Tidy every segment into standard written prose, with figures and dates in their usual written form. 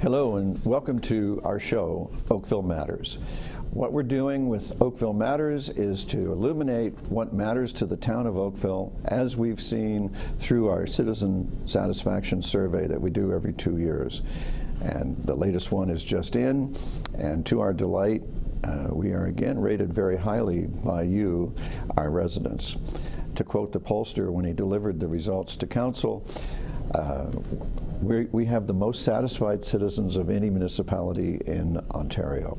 Hello and welcome to our show, Oakville Matters. What we're doing with Oakville Matters is to illuminate what matters to the town of Oakville, as we've seen through our citizen satisfaction survey that we do every 2 years. And the latest one is just in, and to our delight, we are again rated very highly by you, our residents. To quote the pollster when he delivered the results to council, we have the most satisfied citizens of any municipality in Ontario.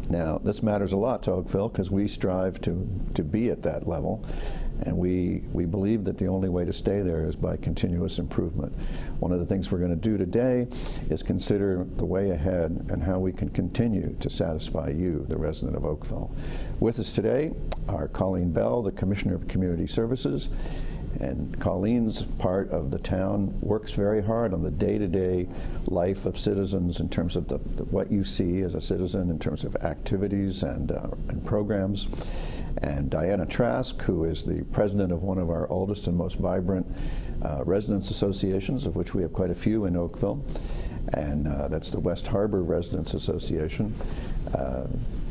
Now, this matters a lot to Oakville because we strive to be at that level, and we believe that the only way to stay there is by continuous improvement. One of the things we're going to do today is consider the way ahead and how we can continue to satisfy you, the resident of Oakville. With us today are Colleen Bell, the Commissioner of Community Services, and Colleen's part of the town works very hard on the day-to-day life of citizens in terms of what you see as a citizen in terms of activities and programs. And Diana Trask, who is the president of one of our oldest and most vibrant residents associations, of which we have quite a few in Oakville, and that's the West Harbour Residents Association.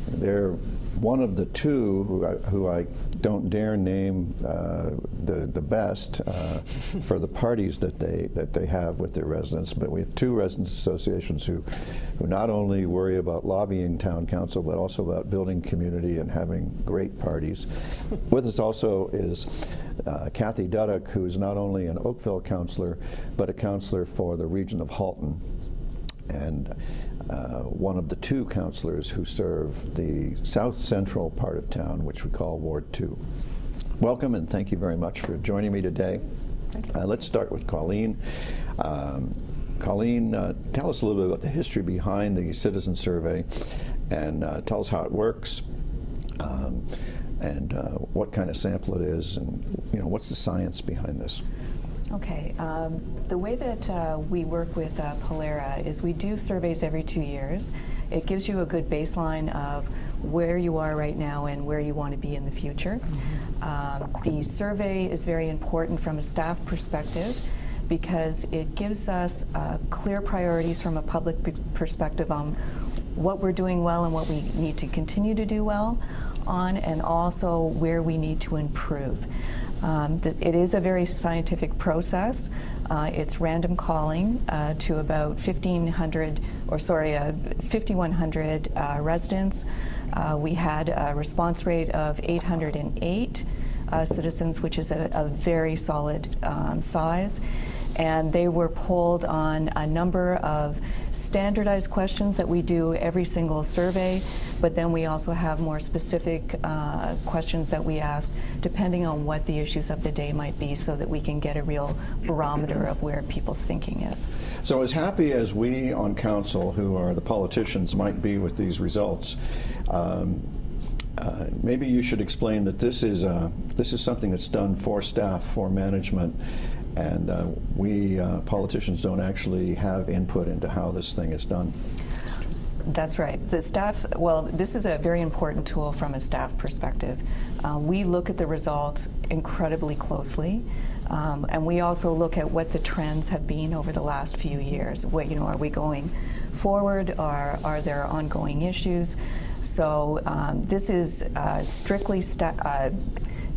They're one of the two who I don't dare name the best for the parties that they have with their residents, but we have two residents associations who not only worry about lobbying town council but also about building community and having great parties. With us also is Cathy Duddeck, who is not only an Oakville councillor but a councillor for the region of Halton, and one of the two councillors who serve the south central part of town, which we call Ward 2. Welcome and thank you very much for joining me today. Let's start with Colleen. Colleen, tell us a little bit about the history behind the citizen survey, and tell us how it works, and what kind of sample it is, and what's the science behind this. Okay, the way that we work with Polera is we do surveys every 2 years. It gives you a good baseline of where you are right now and where you want to be in the future. The survey is very important from a staff perspective because it gives us clear priorities from a public perspective on what we're doing well and what we need to continue to do well on, and also where we need to improve. It is a very scientific process. It's random calling to about 5,100 residents. We had a response rate of 808 citizens, which is a very solid size. And they were polled on a number of standardized questions that we do every single survey, but then we also have more specific questions that we ask depending on what the issues of the day might be, so that we can get a real barometer of where people's thinking is. So as happy as we on council, who are the politicians, might be with these results, maybe you should explain that this is something that's done for staff, for management, and we politicians don't actually have input into how this thing is done. That's right. The staff, well, this is a very important tool from a staff perspective. We look at the results incredibly closely, and we also look at what the trends have been over the last few years. What, are we going forward? Are there ongoing issues? So this is strictly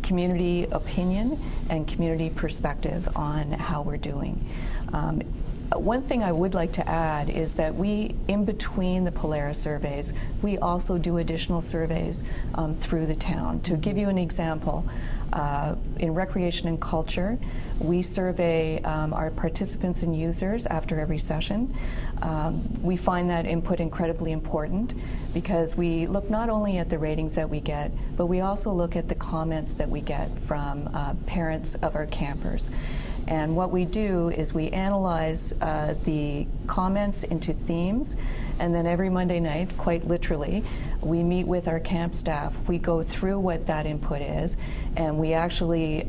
community opinion and community perspective on how we're doing. One thing I would like to add is that we, in between the Polera surveys, we also do additional surveys through the town. To give you an example, in recreation and culture, we survey our participants and users after every session. We find that input incredibly important because we look not only at the ratings that we get, but we also look at the comments that we get from parents of our campers. And what we do is we analyze the comments into themes, and then every Monday night, quite literally, we meet with our camp staff. We go through what that input is, and we actually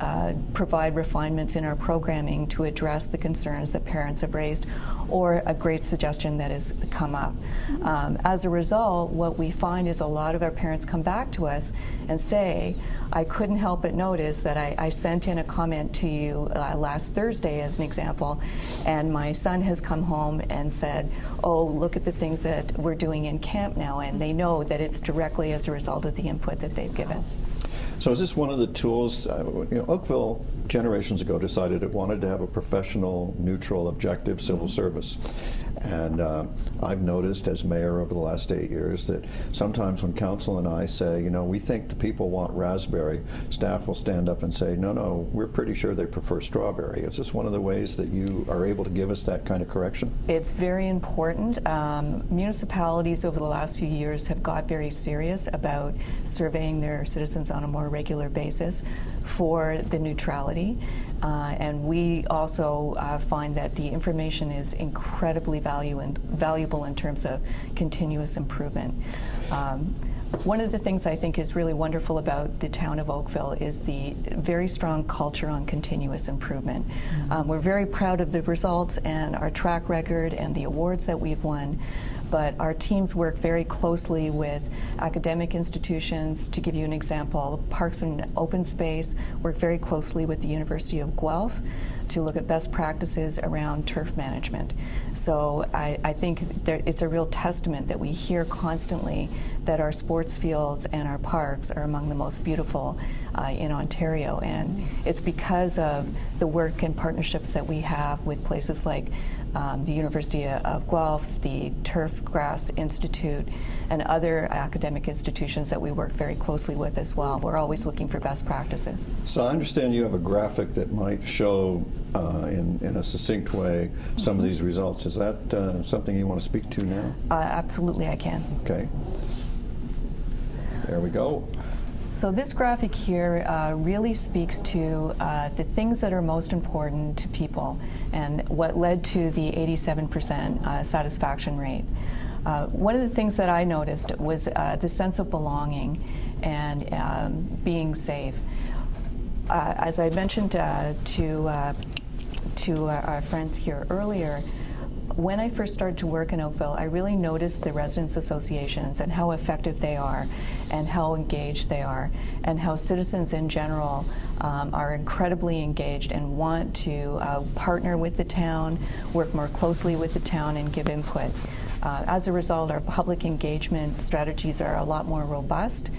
provide refinements in our programming to address the concerns that parents have raised, or a great suggestion that has come up. As a result, what we find is a lot of our parents come back to us and say, I couldn't help but notice that I sent in a comment to you last Thursday as an example, and my son has come home and said, oh, look at the things that we're doing in camp now, and they know that it's directly as a result of the input that they've given. So is this one of the tools, Oakville generations ago decided it wanted to have a professional, neutral, objective civil service. And I've noticed as mayor over the last 8 years that sometimes when council and I say, we think the people want raspberry, staff will stand up and say, no, we're pretty sure they prefer strawberry. Is this one of the ways that you are able to give us that kind of correction? It's very important. Municipalities over the last few years have got very serious about surveying their citizens on a more regular basis for the neutrality. And we also find that the information is incredibly valuable in terms of continuous improvement. One of the things I think is really wonderful about the town of Oakville is the very strong culture on continuous improvement. We're very proud of the results and our track record and the awards that we've won. But our teams work very closely with academic institutions. To give you an example, Parks and Open Space work very closely with the University of Guelph to look at best practices around turf management. So I think it's a real testament that we hear constantly that our sports fields and our parks are among the most beautiful in Ontario. And it's because of the work and partnerships that we have with places like the University of Guelph, the Turf Grass Institute, and other academic institutions that we work very closely with as well. We're always looking for best practices. So I understand you have a graphic that might show in a succinct way some of these results. Is that something you want to speak to now? Absolutely, I can. Okay. There we go. So this graphic here really speaks to the things that are most important to people and what led to the 87% satisfaction rate. One of the things that I noticed was the sense of belonging and being safe. As I mentioned to our friends here earlier, when I first started to work in Oakville, I really noticed the residents' associations and how effective they are and how engaged they are and how citizens in general are incredibly engaged and want to partner with the town, work more closely with the town, and give input. As a result, our public engagement strategies are a lot more robust,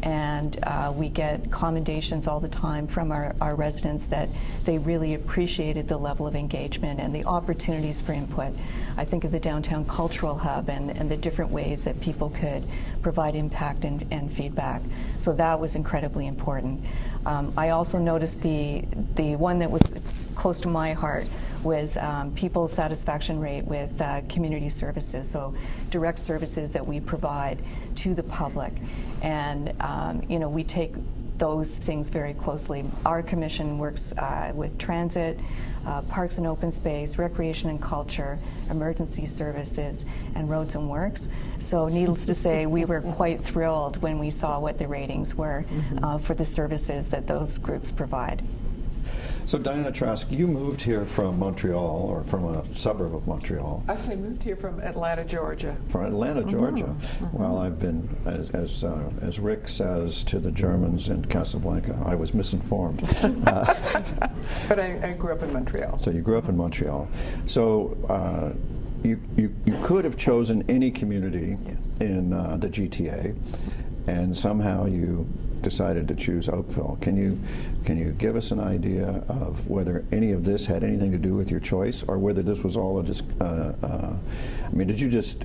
and we get commendations all the time from our residents that they really appreciated the level of engagement and the opportunities for input. I think of the Downtown Cultural Hub and the different ways that people could provide impact and feedback. So that was incredibly important. I also noticed the one that was close to my heart was people's satisfaction rate with community services, so direct services that we provide to the public. And we take those things very closely. Our commission works with transit, parks and open space, recreation and culture, emergency services, and roads and works. So needless to say, we were quite thrilled when we saw what the ratings were for the services that those groups provide. So Diana Trask, you moved here from Montreal, or from a suburb of Montreal. Actually moved here from Atlanta, Georgia. From Atlanta, Georgia. Well, I've been, as Rick says to the Germans in Casablanca, I was misinformed. But I grew up in Montreal. So you grew up in Montreal. So you could have chosen any community in the GTA, and somehow you decided to choose Oakville. Can you give us an idea of whether any of this had anything to do with your choice, or whether this was all just? I mean, did you just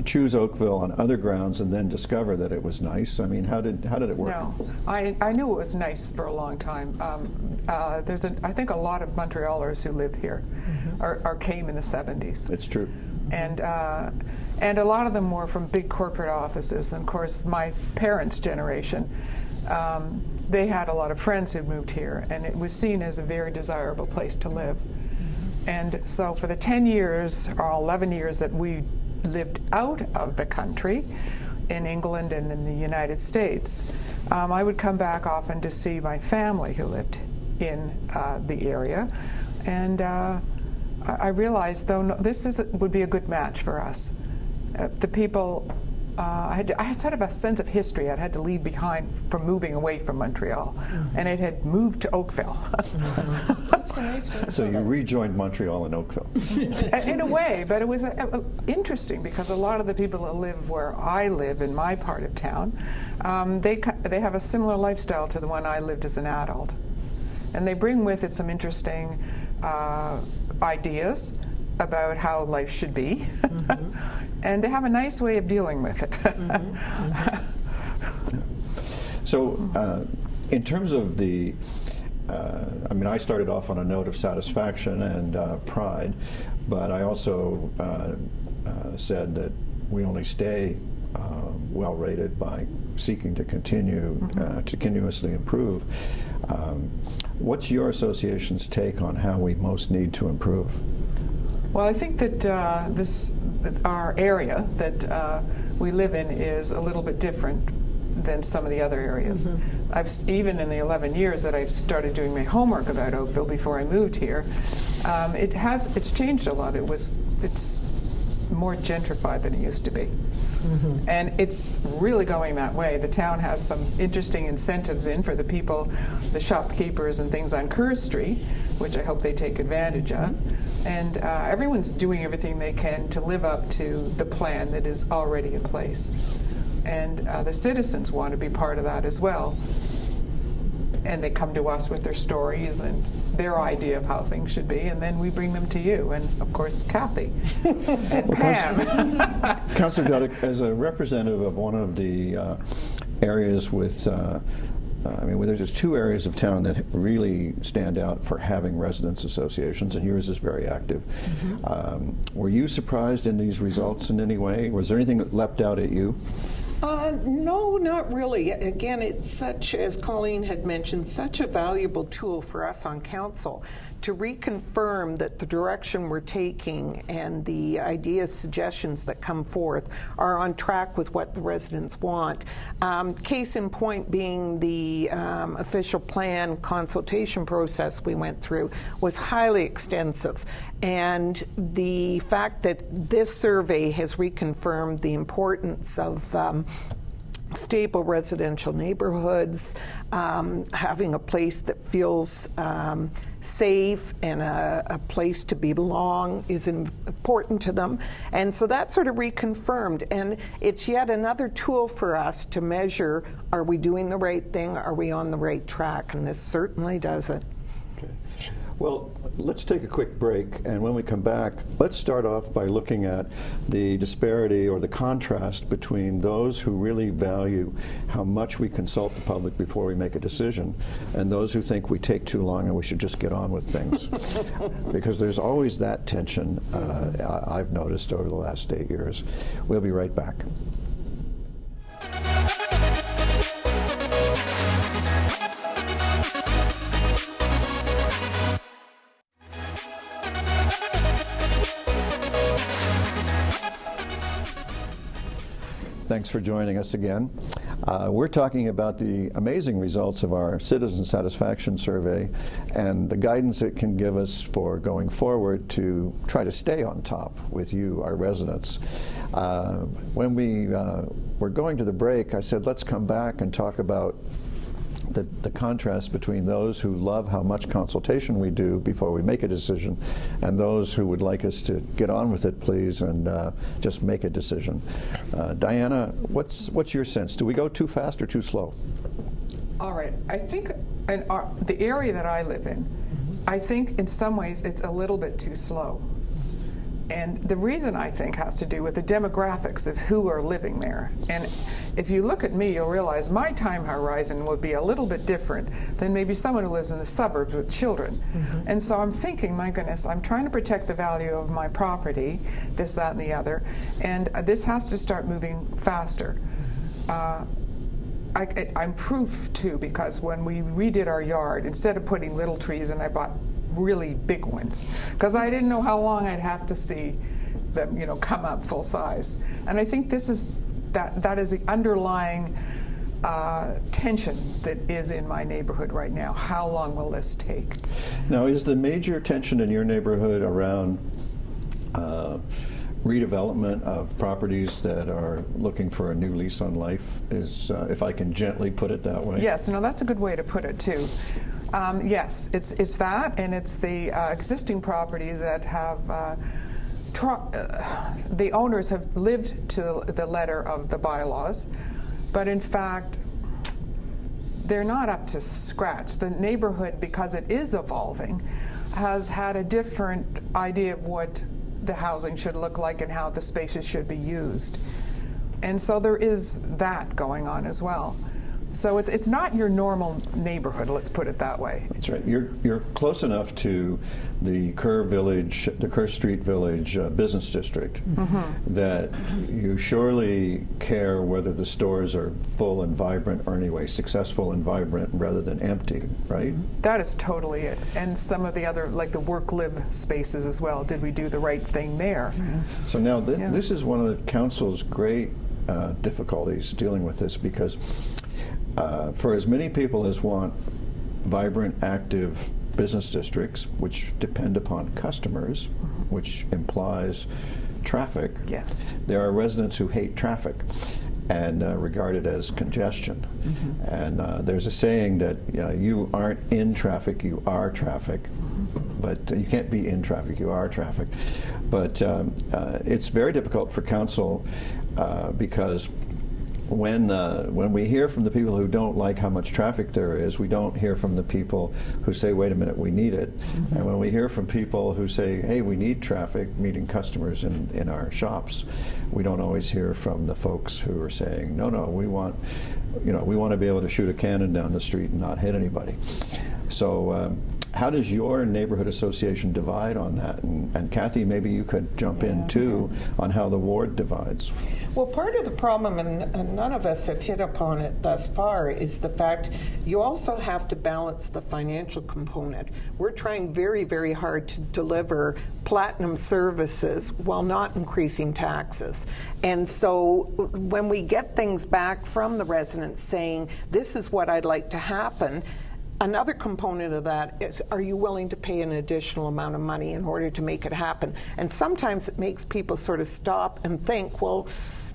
choose Oakville on other grounds and then discover that it was nice? I mean, how did it work? No, I knew it was nice for a long time. I think a lot of Montrealers who live here came in the 70s. It's true. And a lot of them were from big corporate offices. And of course, my parents' generation, they had a lot of friends who moved here, and it was seen as a very desirable place to live. And so for the 10 years or 11 years that we lived out of the country, in England and in the United States, I would come back often to see my family who lived in the area. And I realized, though, this would be a good match for us. The people I had sort of a sense of history I'd had to leave behind from moving away from Montreal, and it had moved to Oakville. So you rejoined Montreal in Oakville. In a way, but it was interesting because a lot of the people that live where I live in my part of town, they have a similar lifestyle to the one I lived as an adult. And they bring with it some interesting ideas about how life should be. And they have a nice way of dealing with it. So in terms of the, I mean, I started off on a note of satisfaction and pride, but I also said that we only stay well rated by seeking to continue to continuously improve. What's your association's take on how we most need to improve? Well, I think that our area that we live in is a little bit different than some of the other areas. Even in the 11 years that I've started doing my homework about Oakville before I moved here, it's changed a lot. It's more gentrified than it used to be. And it's really going that way. The town has some interesting incentives in for the people, the shopkeepers and things on Kerr Street, which I hope they take advantage of. And everyone's doing everything they can to live up to the plan that is already in place. And the citizens want to be part of that as well. And they come to us with their stories and their idea of how things should be, and then we bring them to you, and of course Cathy and Pam. Councillor Duddeck, as a representative of one of the areas with, I mean, there's just two areas of town that really stand out for having residents associations, and yours is very active. Were you surprised in these results in any way? Was there anything that leapt out at you? No, not really. Again, it's such, as Colleen had mentioned, such a valuable tool for us on council to reconfirm that the direction we're taking and the ideas, suggestions that come forth are on track with what the residents want. Case in point being the official plan consultation process we went through was highly extensive. And the fact that this survey has reconfirmed the importance of stable residential neighborhoods, having a place that feels safe and a place to belong is important to them. And so that sort of reconfirmed. And it's yet another tool for us to measure, are we doing the right thing? Are we on the right track? And this certainly does it. Okay. Well, let's take a quick break, and when we come back, let's start off by looking at the disparity or the contrast between those who really value how much we consult the public before we make a decision and those who think we take too long and we should just get on with things. Because there's always that tension I've noticed over the last 8 years. We'll be right back. Thanks for joining us again. We're talking about the amazing results of our citizen satisfaction survey and the guidance it can give us for going forward to try to stay on top with you, our residents. When we were going to the break, I said, let's come back and talk about the contrast between those who love how much consultation we do before we make a decision and those who would like us to get on with it, please, and just make a decision. Diana, what's your sense? Do we go too fast or too slow? All right. I think in the area that I live in, I think in some ways it's a little bit too slow. And the reason, I think, has to do with the demographics of who are living there. And if you look at me, you'll realize my time horizon will be a little bit different than maybe someone who lives in the suburbs with children. And so I'm thinking, my goodness, I'm trying to protect the value of my property, this, that, and the other, and this has to start moving faster. I'm proof, too, because when we redid our yard, instead of putting little trees, and I bought really big ones, because I didn't know how long I'd have to see them, you know, come up full size. And I think this is that is the underlying tension that is in my neighborhood right now. How long will this take? Now, is the major tension in your neighborhood around redevelopment of properties that are looking for a new lease on life is, if I can gently put it that way? Yes, no, that's a good way to put it too. Yes, it's that, and it's the existing properties that have the owners have lived to the letter of the bylaws, but in fact they're not up to scratch. The neighborhood, because it is evolving, has had a different idea of what the housing should look like and how the spaces should be used. And so there is that going on as well. So it's not your normal neighborhood, let's put it that way. That's right. You're close enough to the Kerr Village, the Kerr Street Village business district that you surely care whether the stores are full and vibrant, or anyway successful and vibrant rather than empty, right? That is totally it. And some of the other, like the work-live spaces as well. Did we do the right thing there? So now this is one of the council's great difficulties dealing with this, because for as many people as want vibrant, active business districts, which depend upon customers, which implies traffic, yes, there are residents who hate traffic and regard it as congestion. And there's a saying that you aren't in traffic, you are traffic. But you can't be in traffic, you are traffic. But it's very difficult for council because when we hear from the people who don't like how much traffic there is, we don't hear from the people who say, wait a minute, we need it. And when we hear from people who say, hey, we need traffic, meeting customers in our shops, we don't always hear from the folks who are saying, no, we want to be able to shoot a cannon down the street and not hit anybody. So how does your neighborhood association divide on that? And Cathy, maybe you could jump in too on how the ward divides. Well, part of the problem, and none of us have hit upon it thus far, is the fact you also have to balance the financial component. We're trying very, very hard to deliver platinum services while not increasing taxes. And so when we get things back from the residents saying, this is what I'd like to happen, another component of that is, are you willing to pay an additional amount of money in order to make it happen? And sometimes it makes people sort of stop and think, well,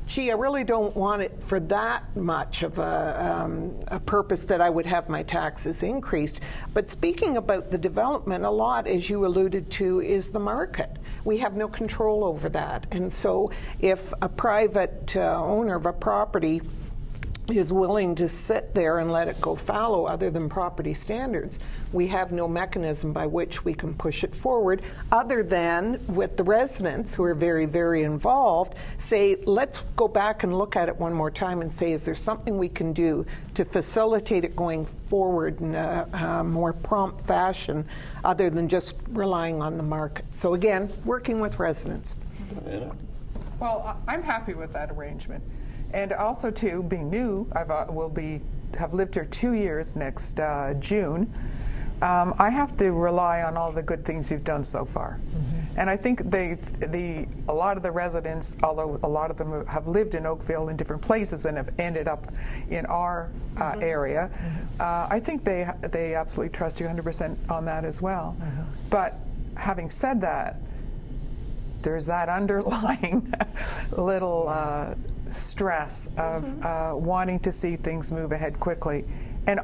gee, I really don't want it for that much of a purpose that I would have my taxes increased. But speaking about the development, a lot, as you alluded to, is the market. We have no control over that. And so if a private owner of a property is willing to sit there and let it go fallow other than property standards, we have no mechanism by which we can push it forward other than with the residents, who are very, very involved, say, let's go back and look at it one more time and say, is there something we can do to facilitate it going forward in a more prompt fashion other than just relying on the market? So again, working with residents. Well, I'm happy with that arrangement. And also, too, being new, have lived here 2 years next June. I have to rely on all the good things you've done so far. And I think a lot of the residents, although a lot of them have lived in Oakville in different places and have ended up in our area, I think they absolutely trust you 100% on that as well. But having said that, there's that underlying little stress of wanting to see things move ahead quickly and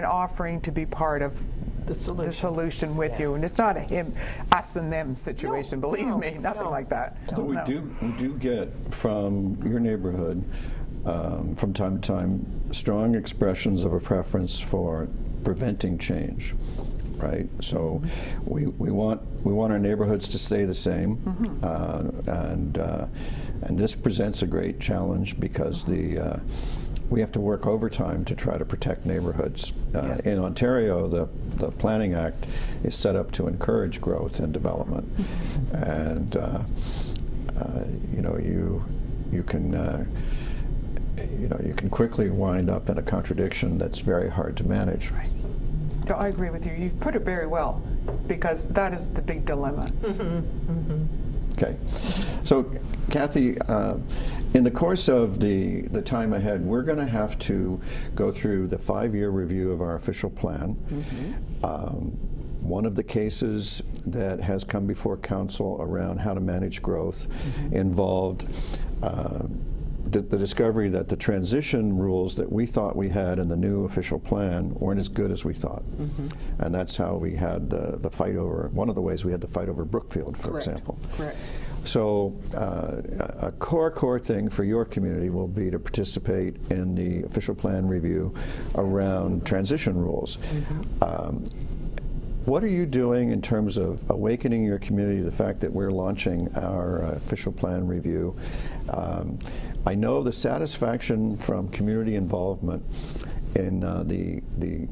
offering to be part of the solution with you. And it's not a us and them situation, believe me, nothing like that. But we do get from your neighborhood from time to time strong expressions of a preference for preventing change. Right, so we want our neighborhoods to stay the same, and this presents a great challenge because we have to work overtime to try to protect neighborhoods. Yes. In Ontario, the Planning Act is set up to encourage growth and development, and you can quickly wind up in a contradiction that's very hard to manage. Right. I agree with you. You've put it very well, because that is the big dilemma. Okay. So, Cathy, in the course of the time ahead, we're going to have to go through the 5-year review of our official plan. One of the cases that has come before council around how to manage growth involved the discovery that the transition rules that we thought we had in the new official plan weren't as good as we thought. And that's how we had the fight over, one of the ways we had the fight over Brookfield, for example. Correct. So a core thing for your community will be to participate in the official plan review around transition rules. What are you doing in terms of awakening your community to the fact that we're launching our official plan review? I know the satisfaction from community involvement in the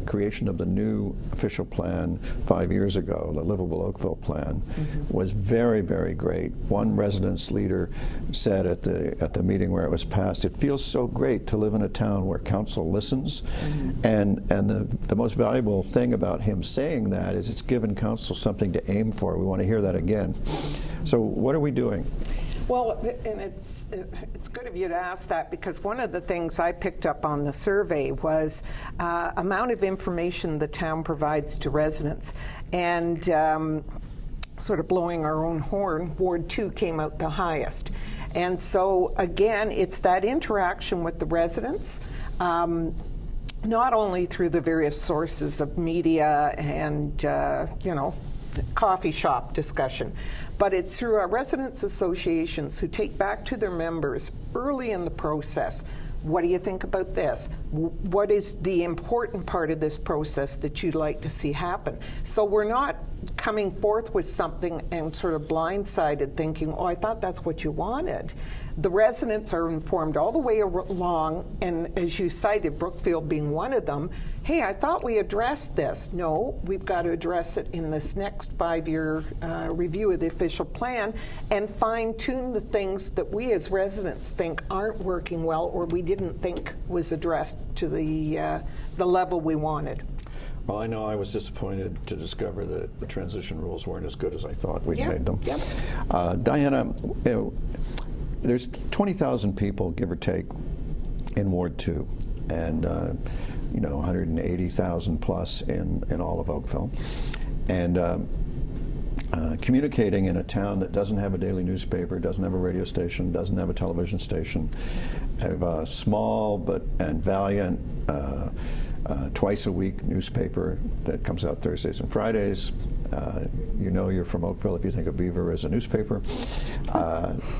creation of the new official plan 5 years ago, the Livable Oakville plan, was very, very great. One residence leader said at the meeting where it was passed, it feels so great to live in a town where council listens. And the most valuable thing about him saying that is it's given council something to aim for. We want to hear that again. So what are we doing? Well, and it's good of you to ask that, because one of the things I picked up on the survey was amount of information the town provides to residents. And sort of blowing our own horn, Ward 2 came out the highest. And so, again, it's that interaction with the residents, not only through the various sources of media and, you know, coffee shop discussion, but it's through our residents associations who take back to their members early in the process, what do you think about this? What is the important part of this process that you'd like to see happen? So we're not coming forth with something and sort of blindsided thinking, oh, I thought that's what you wanted. The residents are informed all the way along, and as you cited, Brookfield being one of them, hey, I thought we addressed this. No, we've got to address it in this next 5-year review of the official plan and fine-tune the things that we as residents think aren't working well or we didn't think was addressed to the level we wanted. Well, I know I was disappointed to discover that the transition rules weren't as good as I thought we'd made them. Diana, you know, there's 20,000 people, give or take, in Ward 2, and you know, 180,000 plus in all of Oakville, and communicating in a town that doesn't have a daily newspaper, doesn't have a radio station, doesn't have a television station, have a small and valiant twice-a-week newspaper that comes out Thursdays and Fridays. You know you're from Oakville if you think of Beaver as a newspaper.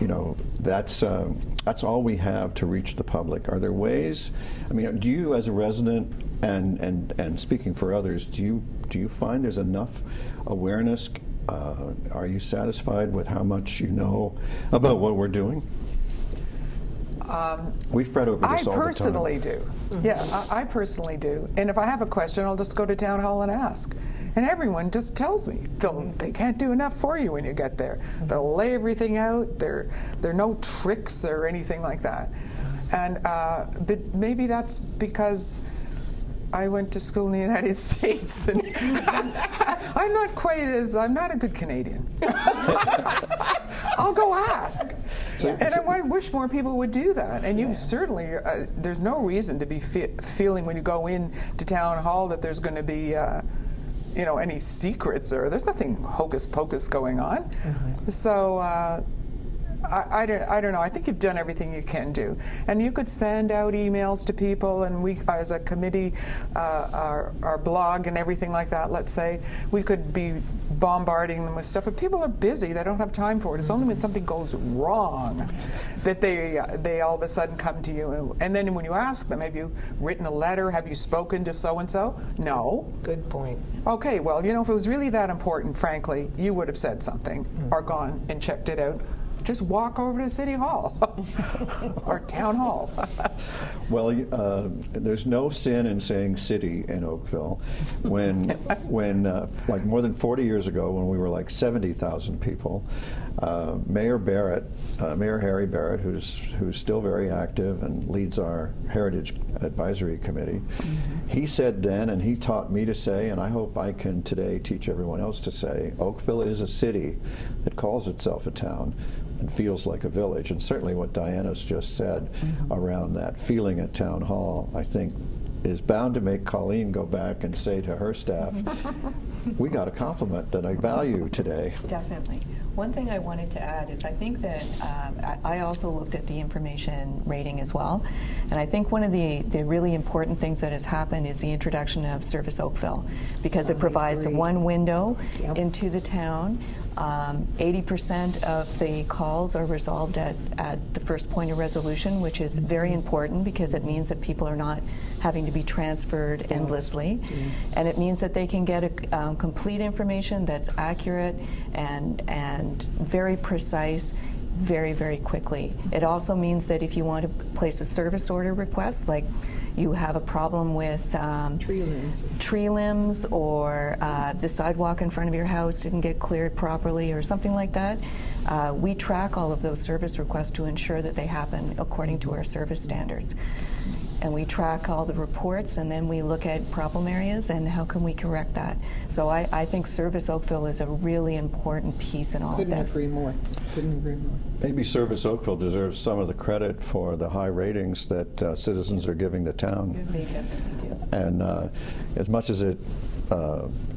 You know, that's all we have to reach the public. Are there ways, I mean, do you as a resident and speaking for others, do you find there's enough awareness? Are you satisfied with how much you know about what we're doing? We fret over this all the time. I personally do. Yeah, I personally do. And if I have a question, I'll just go to town hall and ask. And everyone just tells me they can't do enough for you when you get there. They'll lay everything out. There are no tricks or anything like that. And but maybe that's because I went to school in the United States, and I'm not a good Canadian. I'll go ask. And I wish more people would do that. And you certainly, there's no reason to be feeling when you go in to town hall that there's going to be, you know, any secrets, or there's nothing hocus pocus going on. So I don't know. I think you've done everything you can do, and you could send out emails to people, and we, as a committee, our blog and everything like that. Let's say we could be bombarding them with stuff, but people are busy; they don't have time for it. It's only when something goes wrong that they all of a sudden come to you, and then when you ask them, have you written a letter? Have you spoken to so and so? No. Good point. Okay, well, you know, if it was really that important, frankly, you would have said something or gone and checked it out. Just walk over to City Hall or Town Hall. Well, there's no sin in saying city in Oakville. When like more than 40 years ago, when we were like 70,000 people, Mayor Harry Barrett, who's still very active and leads our Heritage Advisory Committee, he said then, and he taught me to say, and I hope I can today teach everyone else to say, Oakville is a city that calls itself a town and feels like a village. And certainly what Diana's just said around that feeling at Town Hall, I think, is bound to make Colleen go back and say to her staff, we got a compliment that I value today. Definitely. One thing I wanted to add is I think that I also looked at the information rating as well, and I think one of the really important things that has happened is the introduction of Service Oakville, because it provides one window into the town. 80% of the calls are resolved at the first point of resolution, which is very important because it means that people are not having to be transferred endlessly. And it means that they can get complete information that's accurate and very precise very, very quickly. It also means that if you want to place a service order request, like you have a problem with tree limbs or the sidewalk in front of your house didn't get cleared properly or something like that, we track all of those service requests to ensure that they happen according to our service standards. And we track all the reports, and then we look at problem areas and how can we correct that. So I think Service Oakville is a really important piece in all of this. Couldn't agree more. Couldn't agree more. Maybe Service Oakville deserves some of the credit for the high ratings that citizens are giving the town. They definitely do. And as much as it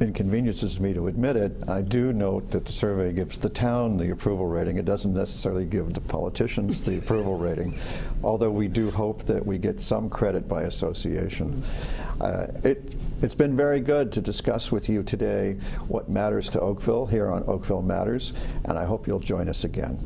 inconveniences me to admit it, I do note that the survey gives the town the approval rating. It doesn't necessarily give the politicians the approval rating, although we do hope that we get some credit by association. It's been very good to discuss with you today what matters to Oakville here on Oakville Matters, and I hope you'll join us again.